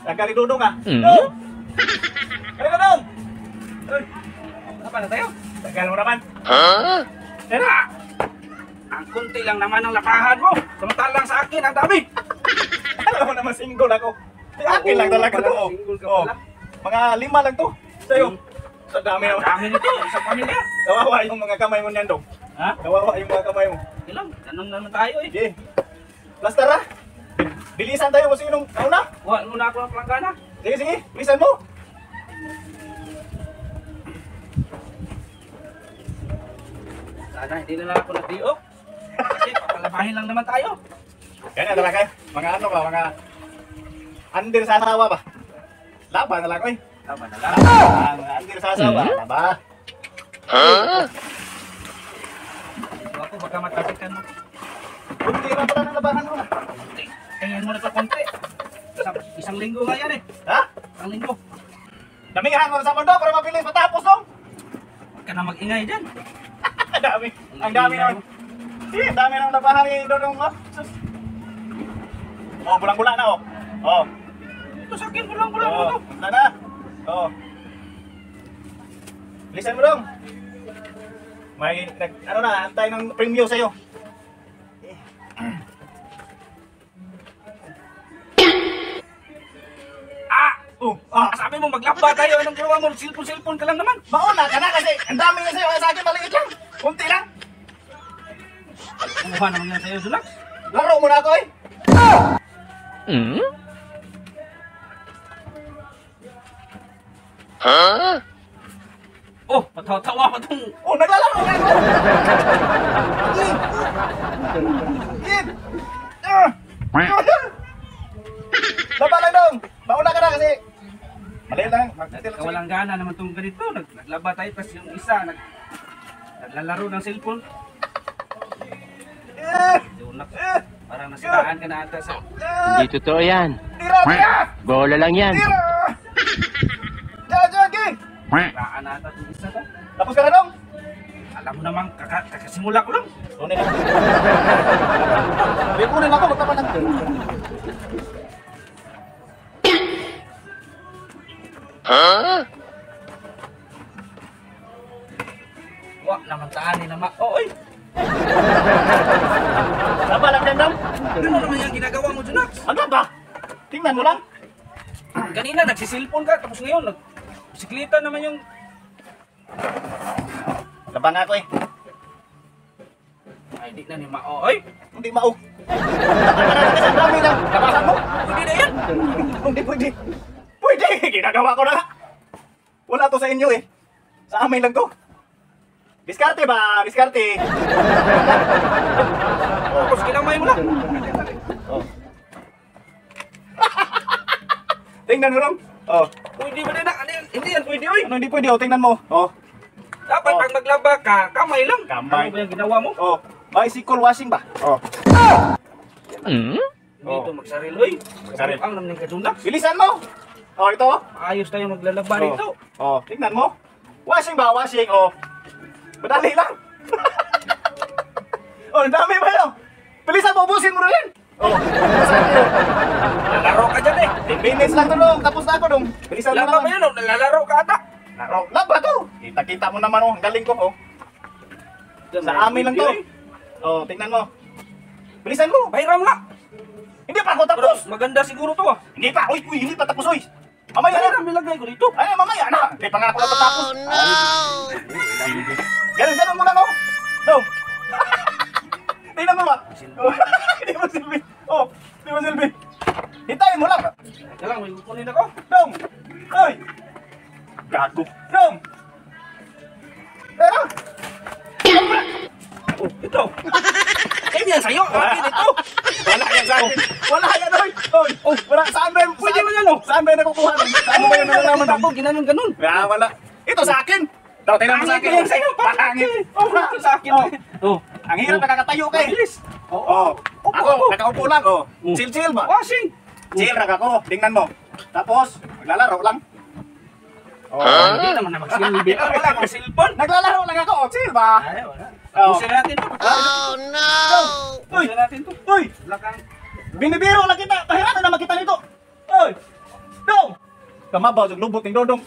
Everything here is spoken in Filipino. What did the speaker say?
Nagkali Dudong ah. Dong! Kali ka Dong! Uy! Apa na tayo? Tagal mo naman. Tara! Ang kunti lang naman ang lapahan mo. Samantalang sa akin, ang dami. Alam mo naman, single ako. Akin lang talaga to. Mga 5 lang to. Sa'yo. Sa dami naman. Dami nito, sa pamilya. Kawawa yung mga kamay mo niyan, Dong. Ha? Kawawa yung mga kamay mo. Ilang, ganun naman tayo eh. Okay. Plus tara. Bilisan tayo kung sinong nauna. Wala muna ako ng planggana. Sige, sige. Bilisan mo. Sana hindi na lang ako nag-diok. Kasi papalabahin lang naman tayo. Yan na talaga. Mga ano ba? Mga andir sa asawa ba? Laban na lang ko eh. Laban na lang. Mga andir sa asawa. Laba. Ito ako baka matasikan mo. Kunti na pala ng labahan mo na. Tingin mo na ito konti. Isang linggo nga yan eh. Ha? Isang linggo. Damihan mo sa mundo para mabilis matapos dong. Huwag ka na mag-ingay dyan. Ang dami. Ang dami naman. Ang dami ng labahan ni Dodong. Oh, bulang-bula na oh. Oh. Ito sa akin, bulang-bula mo ito. Wala na. Oh. Bilisan mo dong. May, ano na, antay ng premyo sa'yo. Sabi mo maglaba tayo, anong ginawa mo? Silpon-silpon ka lang naman. Mauna ka na kasi ang dami nga sa'yo, sa akin maliit lang. Kunti lang. Ang mukha naman yan sa'yo, Sulak. Laro mo na ako eh. Oh, patawa-tawa pa itong... Oh, naglalaro nga ako. Laba lang dong. Mauna ka na kasi. Maliit lang. Walang gana naman itong ganito. Naglaba tayo kasi yung isa. Naglalaro ng cellphone. Parang nasiraan ka na ata sa... Hindi totoo yan. Bola lang yan. Nasiraan na ata itong isa to. Tapos ka na dong. Alam mo naman, kakasimula ko lang. Kunin ako. Kunin ako, magtapan lang. Wah, naman taan ni naman. Oh, oy! Laba lang yan, Dam. Ano naman yung ginagawa mo, Junax? Ano ba? Tingnan mo lang. Kanina, nagsisilpon ka, tapos ngayon, bisikleta naman yung... Laba nga ako eh. Ay, di na ni Mao. Oy! Hindi Mao. Kasi ang dami lang. Labasan mo. Pwede na yan. Hindi pwede. Pwede! Ginagawa ko na. Wala to sa inyo eh. Sa amin lang to. Diskarte ba? Diskarte. Tapos kinamay mo lang. Oh. Tingnan mo lang. Oh. Pwede ba na? Hindi yan pwede oy. Ano hindi pwede? Oh, tingnan mo. Oh. Dapat pag maglaba ka, kamay lang. Kamay. Ano ba yung ginawa mo? Oh. Bicycle washing ba? Oh. Hindi ito magsaril oy. Magsaril. Ang naman ng kadundak. Bilisan mo. Oh, ito. Ayos tayo maglalaba dito. Oh, tingnan mo. Washing ba? Washing. Oh. Madali lang. Oh, ang dami ba yun? Bilisan mo, ubusin mo na yan. Oh, lalaro ka dyan eh. 10 minutes lang to dong. Tapos na ako dong. Bilisan mo naman. Laba ba yun? Nalalaro ka ata. Laba to. Kita-kita mo naman oh. Ang galing ko oh. Sa amin lang to. Oh, tingnan mo. Bilisan mo. Bahiram nga. Hindi pa ako tapos. Pero maganda siguro to ah. Hindi pa. Uy, hindi pa tapos uy. Mamaya na. Bilagay ko dito. Ay, mamaya na. Hindi pa nga ako natatapos. Oh no. Ganun mo lang oh. Dong. Tingnan mo ba? Hindi mo silbi. Oh, hindi mo silbi. Hintayin mo lang. Teka lang, may kukunin ako. Dong. Ay. Gago. Dong. Pero. Oh, ito. Yan sa'yo. Akin ito. Wala yan sa'yo. Wala yan oy. Oh, wala. Saan ba yung... Pwede mo yan oh. Saan ba yung nakukuha? Saan ba yung nalalaman ako? Ginanon. Wala. Ito sa akin. Daw, tingnan mo sa akin. Yan sa'yo. Patangin. Oh, ito sa akin. Oh. Ang hirap nakakatayo ka eh. Oo. Ako, nakaupo lang. Oh. Chill ba? Washing. Chill lang ako. Tingnan mo. Tapos, maglalaro lang. Hindi naman na magsilbi. Wala akong silpon. Naglalaro lang ako. Chill ba? Ay, wala. Busin natin to. Oh no! Busin natin to. Uy! Binibiro lang kita. Pahiran na naman kita nito. Uy! kamabaw sa lubot ng dodong.